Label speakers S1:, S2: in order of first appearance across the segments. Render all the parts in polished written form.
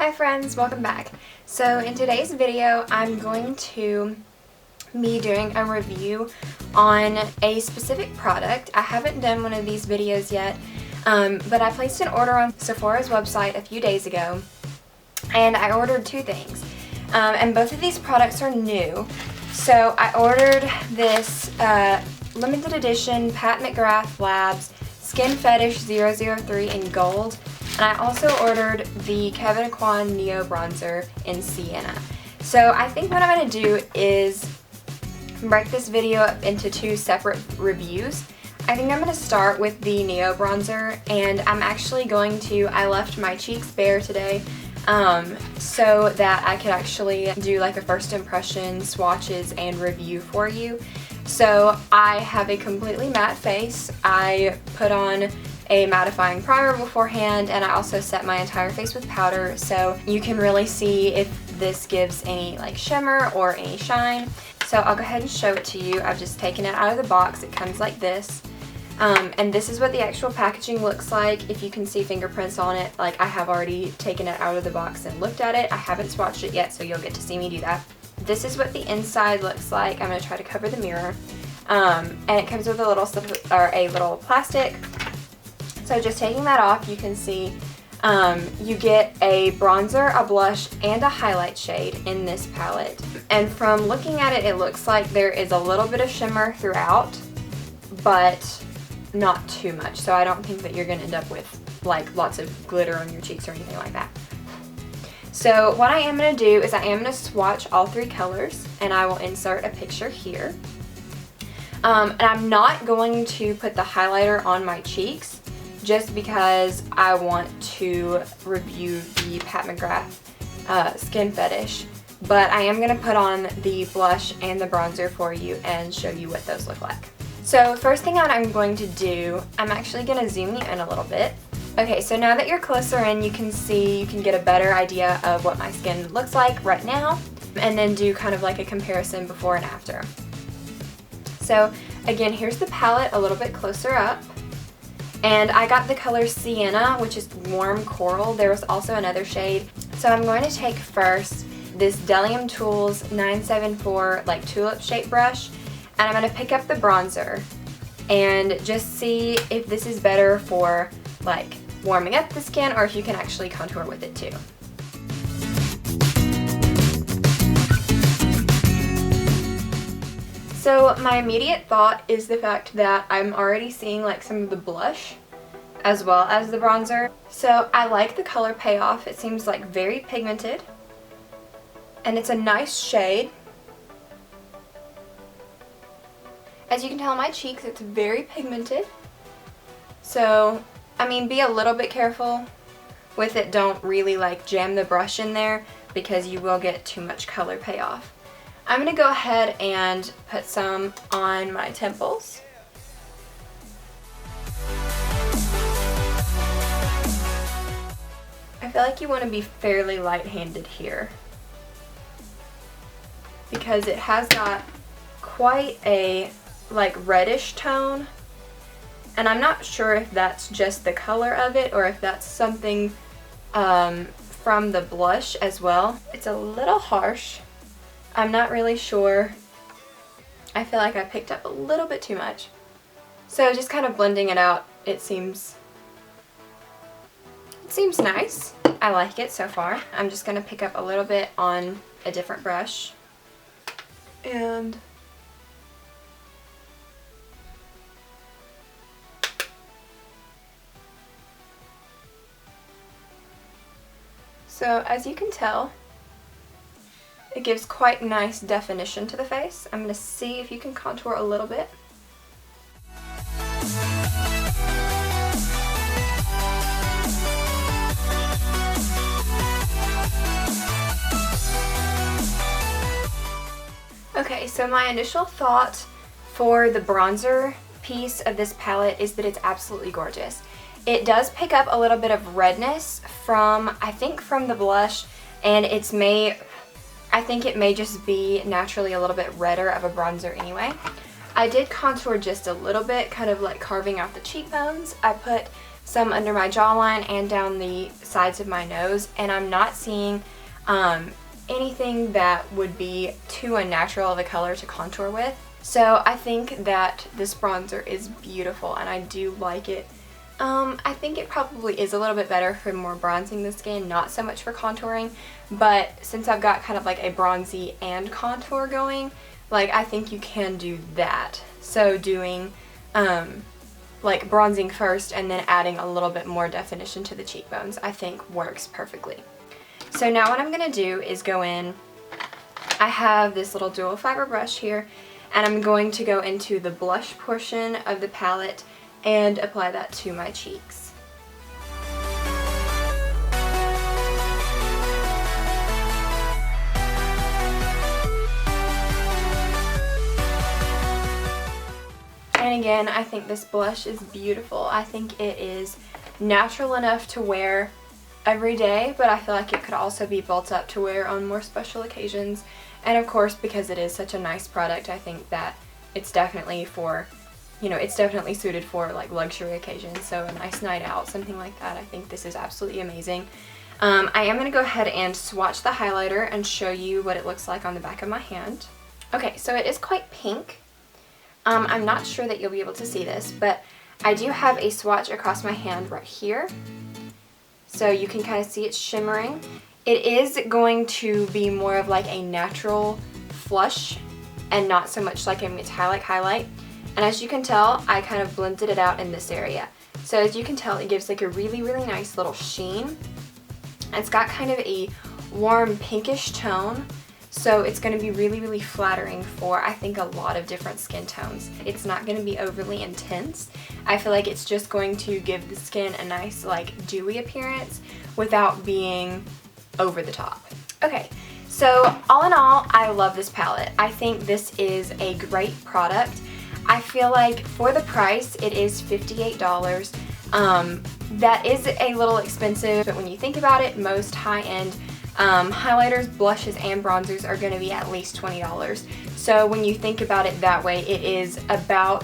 S1: Hi friends, welcome back. So in today's video I'm going to be doing a review on a specific product. I haven't done one of these videos yet, but I placed an order on Sephora's website a few days ago and I ordered two things. And both of these products are new. So I ordered this limited edition Pat McGrath Labs Skin Fetish 003 in gold. And I also ordered the Kevyn Aucoin Neo Bronzer in Sienna. So I think what I'm going to do is break this video up into two separate reviews. I think I'm going to start with the Neo Bronzer, and I'm actually going to, I left my cheeks bare today so that I could actually do like a first impression, swatches, and review for you. So I have a completely matte face. I put on a mattifying primer beforehand, and I also set my entire face with powder so you can really see if this gives any like shimmer or any shine. So I'll go ahead and show it to you. I've just taken it out of the box. It comes like this. And this is what the actual packaging looks like. If you can see fingerprints on it, like I have already taken it out of the box and looked at it. I haven't swatched it yet, so you'll get to see me do that. This is what the inside looks like. I'm going to try to cover the mirror. And it comes with a little plastic. So just taking that off, you can see you get a bronzer, a blush, and a highlight shade in this palette. And from looking at it, it looks like there is a little bit of shimmer throughout, but not too much. So I don't think that you're going to end up with like lots of glitter on your cheeks or anything like that. So what I am going to do is I am going to swatch all three colors, and I will insert a picture here. And I'm not going to put the highlighter on my cheeks, just because I want to review the Pat McGrath Skin Fetish, but I am going to put on the blush and the bronzer for you and show you what those look like. So first thing I'm going to do, I'm actually going to zoom you in a little bit. Okay, so now that you're closer in, you can see, you can get a better idea of what my skin looks like right now, and then do kind of like a comparison before and after. So again, here's the palette a little bit closer up. And I got the color Sienna, which is warm coral. There was also another shade. So I'm going to take first this Delium Tools 974 like tulip shape brush, and I'm going to pick up the bronzer and just see if this is better for like warming up the skin, or if you can actually contour with it too. So my immediate thought is the fact that I'm already seeing like some of the blush as well as the bronzer. So I like the color payoff. It seems like very pigmented, and it's a nice shade. As you can tell on my cheeks, it's very pigmented. So, I mean, be a little bit careful with it. Don't really like jam the brush in there, because you will get too much color payoff. I'm going to go ahead and put some on my temples. I feel like you want to be fairly light-handed here, because it has got quite a like reddish tone, and I'm not sure if that's just the color of it or if that's something from the blush as well. It's a little harsh. I'm not really sure. I feel like I picked up a little bit too much. So just kind of blending it out, it seems nice. I like it so far. I'm just going to pick up a little bit on a different brush. And so as you can tell, it gives quite nice definition to the face. I'm going to see if you can contour a little bit. Okay, so my initial thought for the bronzer piece of this palette is that it's absolutely gorgeous. It does pick up a little bit of redness from, I think, from the blush, and I think it may just be naturally a little bit redder of a bronzer anyway. I did contour just a little bit, kind of like carving out the cheekbones. I put some under my jawline and down the sides of my nose, and I'm not seeing anything that would be too unnatural of a color to contour with. So I think that this bronzer is beautiful and I do like it. I think it probably is a little bit better for more bronzing the skin, not so much for contouring, but since I've got kind of like a bronzy and contour going, like I think you can do that. So doing like bronzing first and then adding a little bit more definition to the cheekbones, I think works perfectly. So now what I'm going to do is go in, I have this little dual fiber brush here, and I'm going to go into the blush portion of the palette and apply that to my cheeks. And again, I think this blush is beautiful. I think it is natural enough to wear every day, but I feel like it could also be built up to wear on more special occasions. And of course, because it is such a nice product, I think that it's definitely for, you know, it's definitely suited for like luxury occasions. So a nice night out, something like that. I think this is absolutely amazing. I am going to go ahead and swatch the highlighter and show you what it looks like on the back of my hand. Okay, so it is quite pink. I'm not sure that you'll be able to see this, but I do have a swatch across my hand right here. So you can kind of see it shimmering. It is going to be more of like a natural flush and not so much like a metallic highlight. And as you can tell, I kind of blended it out in this area. So as you can tell, it gives like a really, really nice little sheen. It's got kind of a warm pinkish tone. So it's going to be really, really flattering for, I think, a lot of different skin tones. It's not going to be overly intense. I feel like it's just going to give the skin a nice, like, dewy appearance without being over the top. Okay, so all in all, I love this palette. I think this is a great product. I feel like for the price, it is $58. That is a little expensive, but when you think about it, most high-end highlighters, blushes, and bronzers are going to be at least $20. So when you think about it that way, it is about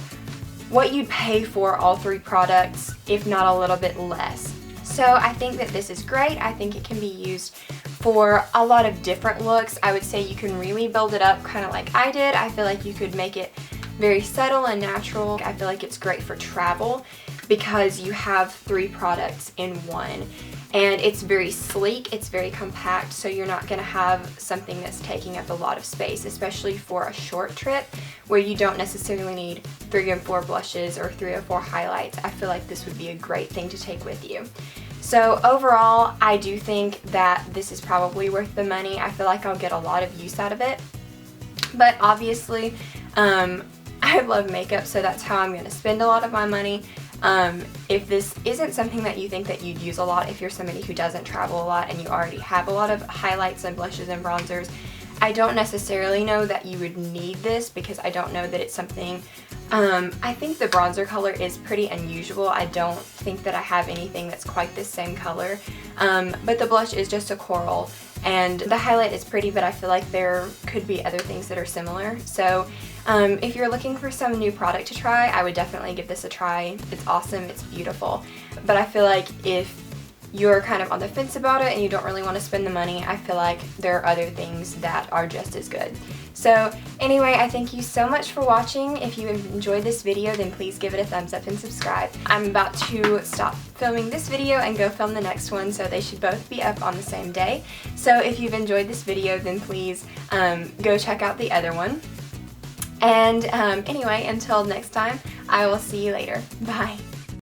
S1: what you'd pay for all three products, if not a little bit less. So I think that this is great. I think it can be used for a lot of different looks. I would say you can really build it up kind of like I did. I feel like you could make it very subtle and natural. I feel like it's great for travel because you have three products in one. And it's very sleek, it's very compact, so you're not going to have something that's taking up a lot of space, especially for a short trip where you don't necessarily need 3 or 4 blushes or 3 or 4 highlights. I feel like this would be a great thing to take with you. So overall, I do think that this is probably worth the money. I feel like I'll get a lot of use out of it. But obviously, I love makeup, so that's how I'm going to spend a lot of my money. If this isn't something that you think that you'd use a lot, if you're somebody who doesn't travel a lot and you already have a lot of highlights and blushes and bronzers, I don't necessarily know that you would need this because I don't know that it's something, I think the bronzer color is pretty unusual. I don't think that I have anything that's quite the same color, but the blush is just a coral and the highlight is pretty, but I feel like there could be other things that are similar. So if you're looking for some new product to try, I would definitely give this a try. It's awesome, it's beautiful, but I feel like if you're kind of on the fence about it and you don't really want to spend the money, I feel like there are other things that are just as good. So anyway, I thank you so much for watching. If you enjoyed this video, then please give it a thumbs up and subscribe. I'm about to stop filming this video and go film the next one, so they should both be up on the same day. So if you've enjoyed this video, then please go check out the other one. And anyway, until next time, I will see you later. Bye.